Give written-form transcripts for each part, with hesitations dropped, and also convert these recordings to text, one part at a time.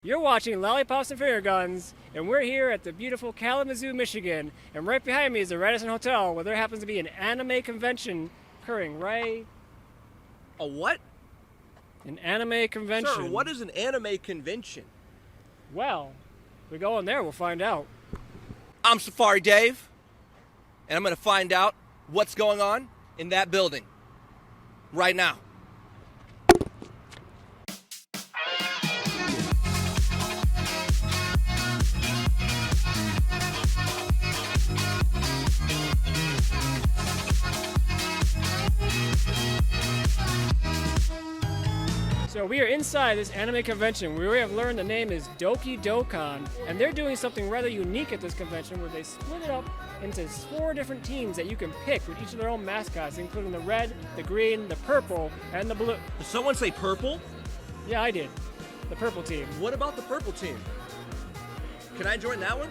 You're watching Lollipops and Finger Guns, and we're here at the beautiful Kalamazoo, Michigan. And right behind me is the Radisson Hotel, where there happens to be an anime convention occurring, right? A what? An anime convention. Sir, what is an anime convention? Well, we go in there, we'll find out. I'm Safari Dave, and I'm going to find out what's going on in that building right now. So we are inside this anime convention. We have learned the name is Dokiokon, and they're doing something rather unique at this convention where they split it up into 4 different teams that you can pick with each of their own mascots, including the red, the green, the purple, and the blue. Did someone say purple? Yeah, I did. The purple team. What about the purple team? Can I join that one?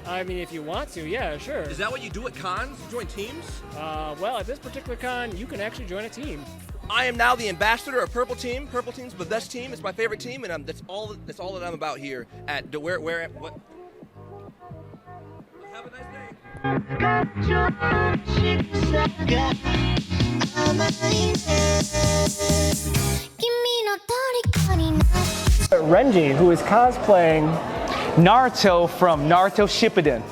I mean, if you want to, yeah, sure. Is that what you do at cons? You join teams? Well, at this particular con, you can actually join a team. I am now the ambassador of Purple Team. Purple Team's the best team. It's my favorite team, and that's all that I'm about here at what? Have a nice day. Renji, who is cosplaying Naruto from Naruto Shippuden.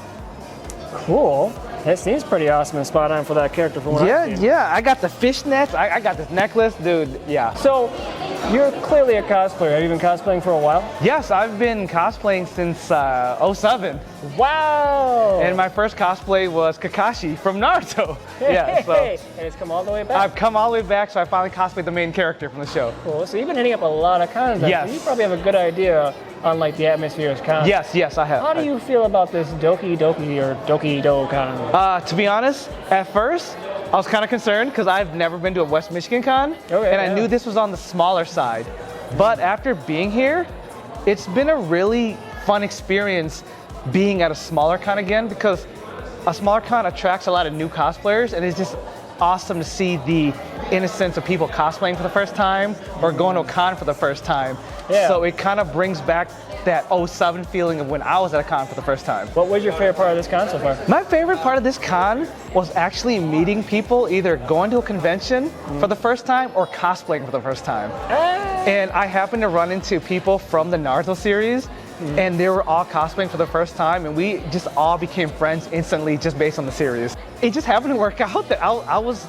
Cool. That seems pretty awesome and spot on for that character from what I've seen. Yeah, I got the fishnets, I got this necklace, dude, yeah. So, you're clearly a cosplayer. Have you been cosplaying for a while? Yes, I've been cosplaying since 07. Wow! And my first cosplay was Kakashi from Naruto. Hey, so and it's come all the way back? I've come all the way back, so I finally cosplayed the main character from the show. Cool, so you've been hitting up a lot of cons. Yes. So you probably have a good idea on like the atmosphere of cons. Yes, I have. How do you feel about this Dokiokon? To be honest, at first, I was kind of concerned because I've never been to a West Michigan con, and I knew this was on the smaller side. But after being here, it's been a really fun experience being at a smaller con again, because a smaller con attracts a lot of new cosplayers, and it's just awesome to see the innocence of people cosplaying for the first time or going to a con for the first time. Yeah. So it kind of brings back that 07 feeling of when I was at a con for the first time. What was your favorite part of this con so far? My favorite part of this con was actually meeting people, either going to a convention for the first time or cosplaying for the first time. And I happened to run into people from the Naruto series, and they were all cosplaying for the first time, and we just all became friends instantly just based on the series. It just happened to work out that I was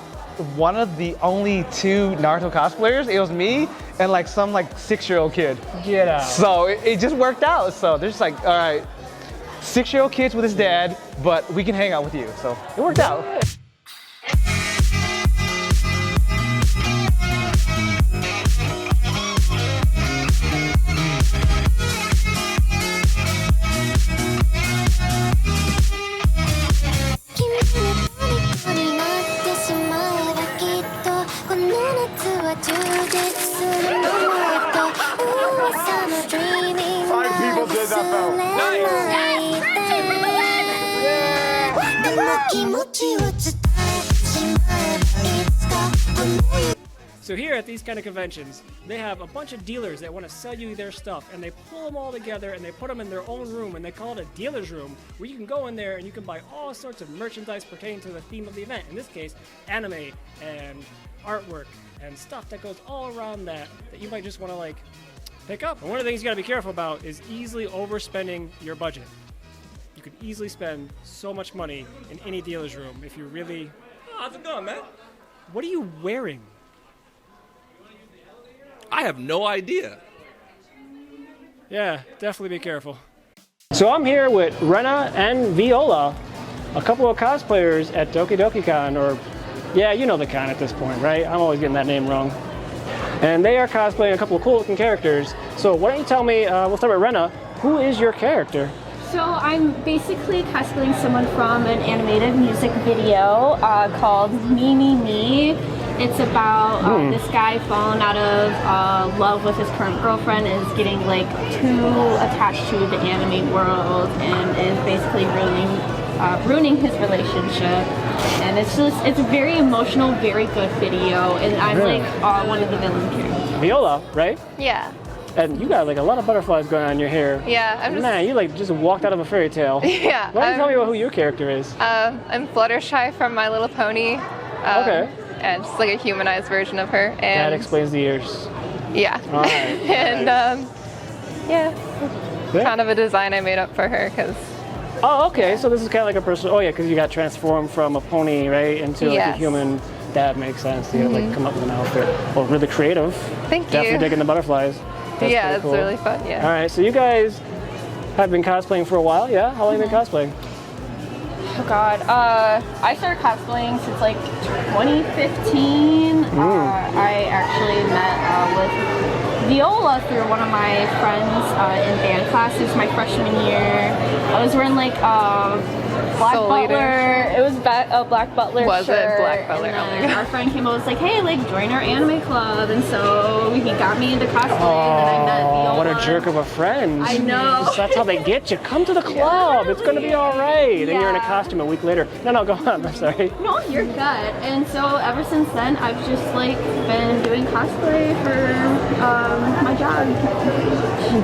one of the only 2 Naruto cosplayers. It was me and like some 6-year-old kid. Get out. So it just worked out. So they're just like, all right, 6-year-old kids with his dad, but we can hang out with you. So it worked out. So here at these kind of conventions, they have a bunch of dealers that want to sell you their stuff, and they pull them all together and they put them in their own room, and they call it a dealer's room, where you can go in there and you can buy all sorts of merchandise pertaining to the theme of the event. In this case, anime and artwork and stuff that goes all around that you might just want to pick up. And one of the things you got to be careful about is easily overspending your budget. You could easily spend so much money in any dealer's room if you really... Oh, how's it going, man? What are you wearing? I have no idea. Yeah, definitely be careful. So I'm here with Rena and Viola, a couple of cosplayers at Dokiokon, or yeah, you know the con at this point, right? I'm always getting that name wrong. And they are cosplaying a couple of cool looking characters. So why don't you tell me, we'll start with Rena, who is your character? So I'm basically cosplaying someone from an animated music video called Me Me Me. It's about this guy falling out of love with his current girlfriend, and is getting too attached to the anime world, and is basically ruining his relationship. And it's a very emotional, very good video, and I'm one of the villain characters. Viola, right? Yeah. And you got like a lot of butterflies going on in your hair. Yeah, I'm just... Man, you like just walked out of a fairy tale. Yeah. Why don't you tell me about who your character is? I'm Fluttershy from My Little Pony. Okay. And just like a humanized version of her. And That explains the ears. yeah. All right. And yeah, Yeah. kind of a design I made up for her because Oh, okay. So this is kind of like a personal. Oh, yeah, because you got transformed from a pony, right, into like a Yes. human. That makes sense. You like come up with an outfit. Well, really creative. Thank Definitely you. digging the butterflies. That's Yeah, pretty it's cool. really fun. All Yeah. right. So you guys have been cosplaying for a while, yeah? How long have you been cosplaying? Oh God, I started cosplaying since like 2015. I actually met with Viola through one of my friends in band class. It was my freshman year. I was wearing like Black Soul Butler. It was a Black Butler Was it shirt. Black Butler? And Oh my then God. our friend came over, was like, "Hey, like join our anime club." And so he got me into cosplay. And then I met Viola. Oh, what a jerk of a friend. I know. That's how they get you. Come to the club. It's going to be all right. Then you're in a Yeah. costume a week later. No, go on. I'm sorry. No, you're good. And so ever since then, I've just like been doing cosplay for my job.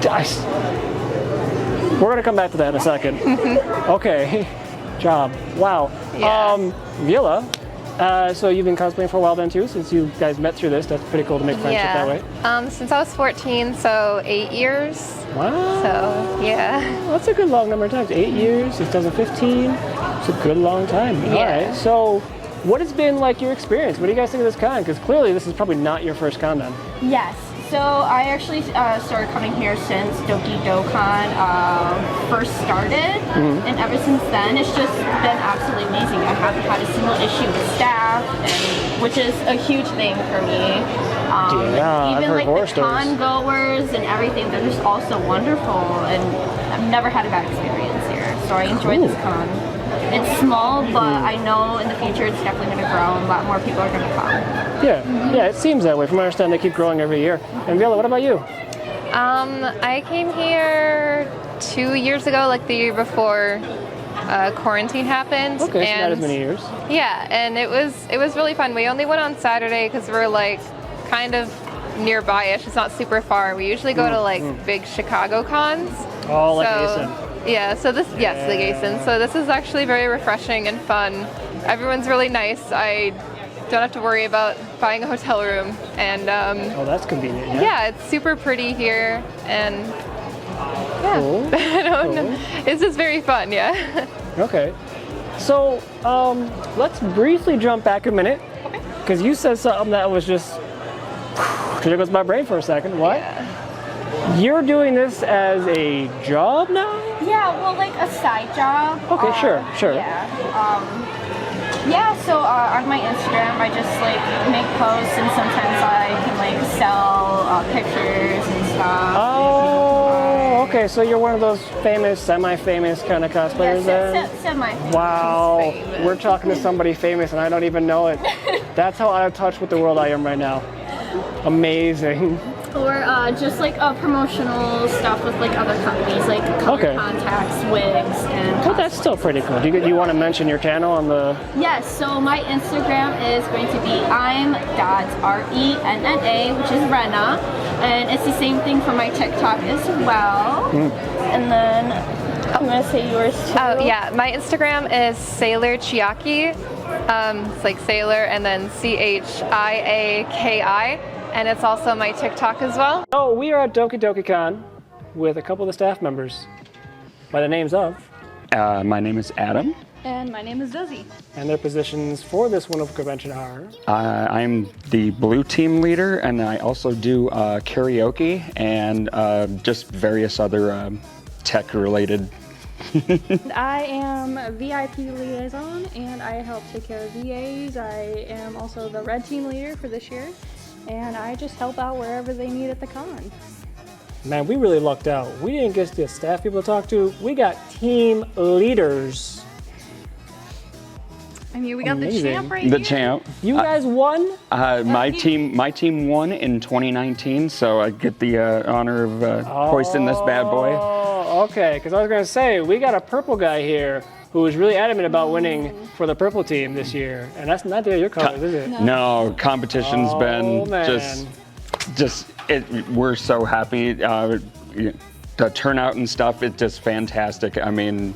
Dice. We're going to come back to that in a second. Okay. Job. Wow. Yeah. Viola, so you've been cosplaying for a while then too, since you guys met through this. That's pretty cool to make friendship that way. Since I was 14, so 8 years. Wow. So yeah. That's a good long number of times. 8 years, 2015. It's a good long time. All Yeah. right. So what has been like your experience? What do you guys think of this con? Because clearly this is probably not your first con then. Yes. So I actually started coming here since Dokiokon first started, and ever since then it's just been absolutely amazing. I haven't had a single issue with staff, which is a huge thing for me. Yeah, I've even heard like horror the stories. con goers and everything, they're just all so wonderful, and I've never had a bad experience here. So I enjoy this con. It's small, but I know in the future it's definitely going to grow and a lot more people are going to come. Yeah, it seems that way. From what I understand, they keep growing every year. And Viola, what about you? I came here 2 years ago, like the year before quarantine happened. Okay, so and not as many years. Yeah, and it was really fun. We only went on Saturday because we're like kind of nearby-ish. It's not super far. We usually go to like big Chicago cons. Oh, like So- Asen. Yeah, so this, yes, the Gason. So this is actually very refreshing and fun. Everyone's really nice. I don't have to worry about buying a hotel room. And Oh, that's convenient, yeah? yeah, it's super pretty here. And yeah, Cool. I don't know. Cool. It's just very fun, yeah. Okay. So, let's briefly jump back a minute. Because you said something that was just... There goes my brain for a second. What? Yeah. You're doing this as a job now? Yeah, well, like a side job. Okay, sure. Yeah. Yeah, so on my Instagram, I just like make posts, and sometimes I can like sell pictures and stuff. Oh, okay. So you're one of those famous, semi-famous kind of cosplayers then? Semi. Wow. Famous. We're talking to somebody famous and I don't even know it. That's how out of touch with the world I am right now. Amazing. Or just like promotional stuff with like other companies, like color Okay. contacts, wigs, and. But that's still pretty cool. Do you want to mention your channel on the... Yes, so my Instagram is going to be I'm.renna, which is Renna, and it's the same thing for my TikTok as well. And then I'm gonna say yours too. Oh yeah, my Instagram is Sailor Chiaki. It's like sailor and then Chiaki, and it's also my TikTok as well. Oh, we are at Dokiokon with a couple of the staff members by the names of, My name is Adam. And my name is Desi. and their positions for this wonderful convention are... I'm the blue team leader, and I also do karaoke and just various other tech-related. I am a VIP liaison and I help take care of VAs. I am also the red team leader for this year, and I just help out wherever they need at the con. Man, we really lucked out. We didn't get the staff people to talk to. We got team leaders. I mean, we got Amazing. the champ right The here. champ. You guys won? My team won in 2019, so I get the honor of hoisting this bad boy. Oh, okay. Because I was going to say, we got a purple guy here who was really adamant about winning for the purple team this year. And that's not your colors, is it? No, competition's Oh, been man. just We're so happy. The turnout and stuff, it's just fantastic. I mean,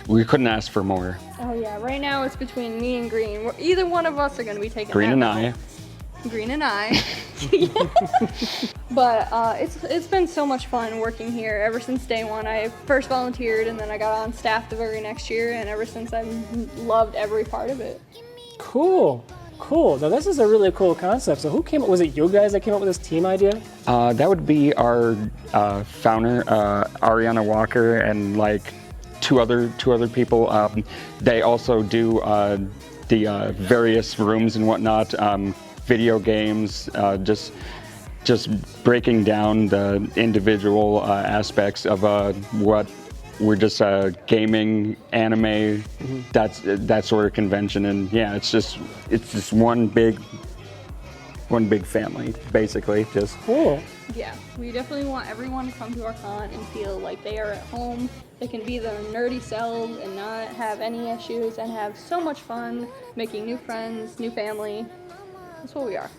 we couldn't ask for more. Oh yeah, right now it's between me and Green. Either one of us are going to be taking Green and that I. role. Green and I. But it's been so much fun working here ever since day one. I first volunteered and then I got on staff the very next year, and ever since I've loved every part of it. Cool. Cool. Now this is a really cool concept. So who came up? Was it you guys that came up with this team idea? That would be our founder, Ariana Walker, and like two other people. They also do the various rooms and whatnot, video games, just breaking down the individual aspects of what we're just gaming, anime, that sort of convention, and yeah, it's just one big family, basically. Just cool. Yeah, we definitely want everyone to come to our con and feel like they are at home. They can be their nerdy selves and not have any issues and have so much fun making new friends, new family. That's what we are.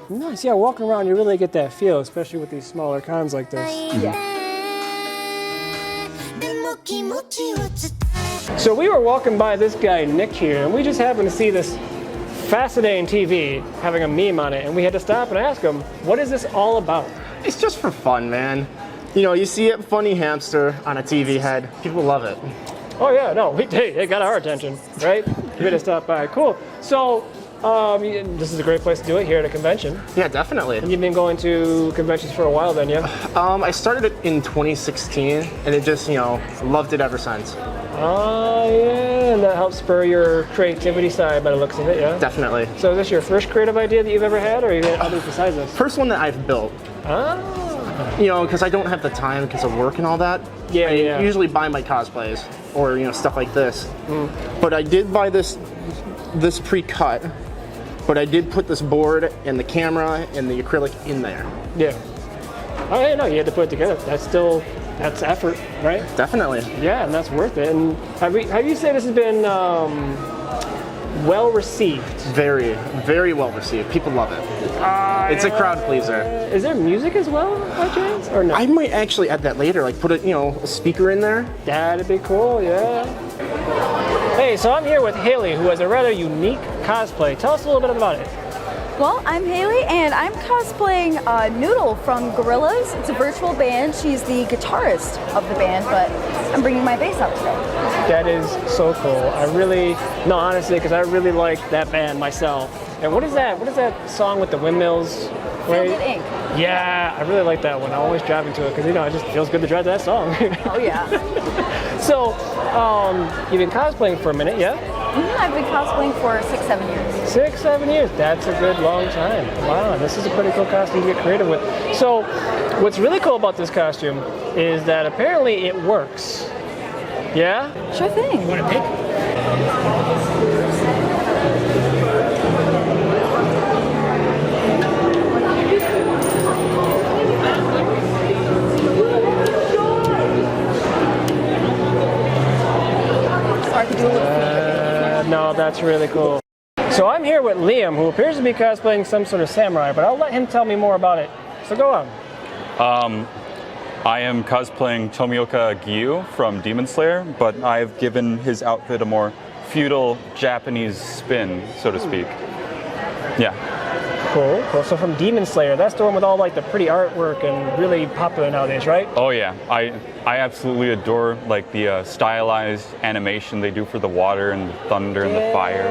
Nice. Yeah, walking around, you really get that feel, especially with these smaller cons like this. Yeah. So we were walking by this guy Nick here, and we just happened to see this fascinating TV having a meme on it, and we had to stop and ask him, what is this all about? It's just for fun, man. You know, you see a funny hamster on a TV head, people love it. Oh yeah, no, it got our attention, right? We had to stop by. Cool. So this is a great place to do it here at a convention. Yeah, definitely. And you've been going to conventions for a while then, yeah? I started it in 2016, and it just, loved it ever since. Oh yeah, and that helps spur your creativity side by the looks of it, yeah? Definitely. So is this your first creative idea that you've ever had, or you had others besides this? First one that I've built. Oh. Because I don't have the time because of work and all that. Yeah, I usually buy my cosplays or, stuff like this. But I did buy this pre-cut, but I did put this board and the camera and the acrylic in there. Yeah. Oh yeah, no, you had to put it together. That's effort, right? Definitely. Yeah, and that's worth it. And have you said this has been well received? Very, very well received. People love it. It's a crowd pleaser. Is there music as well, by chance, or no? I might actually add that later. Like put a speaker in there. That'd be cool. Yeah. Hey, so I'm here with Haley, who has a rather unique cosplay. Tell us a little bit about it. Well, I'm Haley, and I'm cosplaying Noodle from Gorillaz. It's a virtual band. She's the guitarist of the band, but I'm bringing my bass up today. That is so cool. Honestly, because I really like that band myself. And what is that? What is that song with the windmills? Feel Good Inc. Yeah, I really like that one. I always drive into it because it just feels good to drive that song. Oh yeah. So, you've been cosplaying for a minute, yeah? I've been cosplaying for 6-7 years. 6-7 years. That's a good long time. Wow, this is a pretty cool costume to get creative with. So, what's really cool about this costume is that apparently it works. Yeah? Sure thing. You want to pick? No, that's really cool. So I'm here with Liam, who appears to be cosplaying some sort of samurai, but I'll let him tell me more about it. So go on. I am cosplaying Tomioka Gyu from Demon Slayer, but I've given his outfit a more feudal Japanese spin, so to speak. Yeah. Cool. So from Demon Slayer, that's the one with all like the pretty artwork and really popular nowadays, right? Oh yeah, I absolutely adore like the stylized animation they do for the water and the thunder and the fire.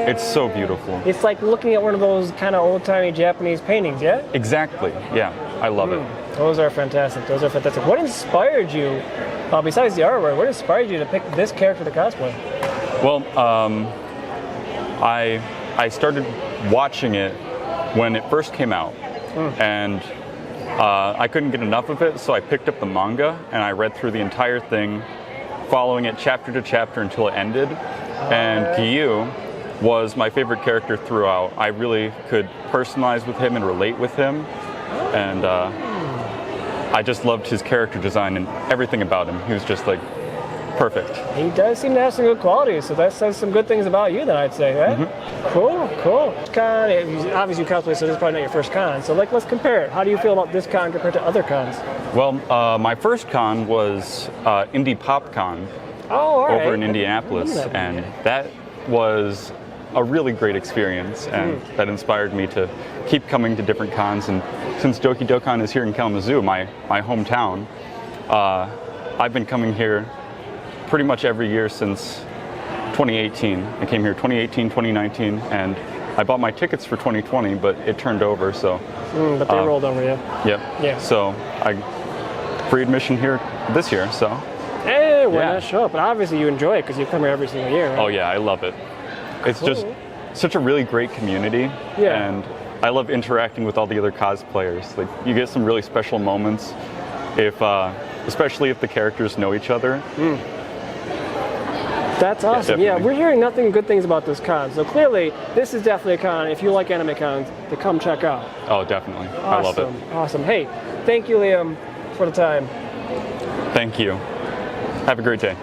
It's so beautiful. It's like looking at one of those kind of old-timey Japanese paintings, yeah? Exactly. Yeah, I love it. Those are fantastic. What inspired you, besides the artwork, what inspired you to pick this character to cosplay? Well, I started watching it when it first came out, and I couldn't get enough of it, so I picked up the manga and I read through the entire thing, following it chapter to chapter until it ended. And Gyu was my favorite character throughout. I really could personalize with him and relate with him, and I just loved his character design and everything about him. He was just like Perfect. He does seem to have some good qualities, so that says some good things about you, then I'd say, right? Cool. Con, obviously you cosplay, so this is probably not your first con. So let's compare it. How do you feel about this con compared to other cons? Well, my first con was Indie Pop Con over in Indianapolis, and that was a really great experience, and that inspired me to keep coming to different cons. And since Dokiokon is here in Kalamazoo, my hometown, I've been coming here pretty much every year since 2018. I came here 2018, 2019, and I bought my tickets for 2020, but it turned over, so. But they rolled over, Yep. Yeah. So I free admission here this year, so. Hey, why not show up? But obviously you enjoy it because you come here every single year, right? Oh yeah, I love it. It's just such a really great community, and I love interacting with all the other cosplayers. Like, you get some really special moments, especially if the characters know each other. That's awesome. Yeah, we're hearing nothing but good things about this con. So clearly, this is definitely a con, if you like anime cons, to come check out. Oh, definitely. Awesome. I love it. Awesome. Hey, thank you, Liam, for the time. Thank you. Have a great day.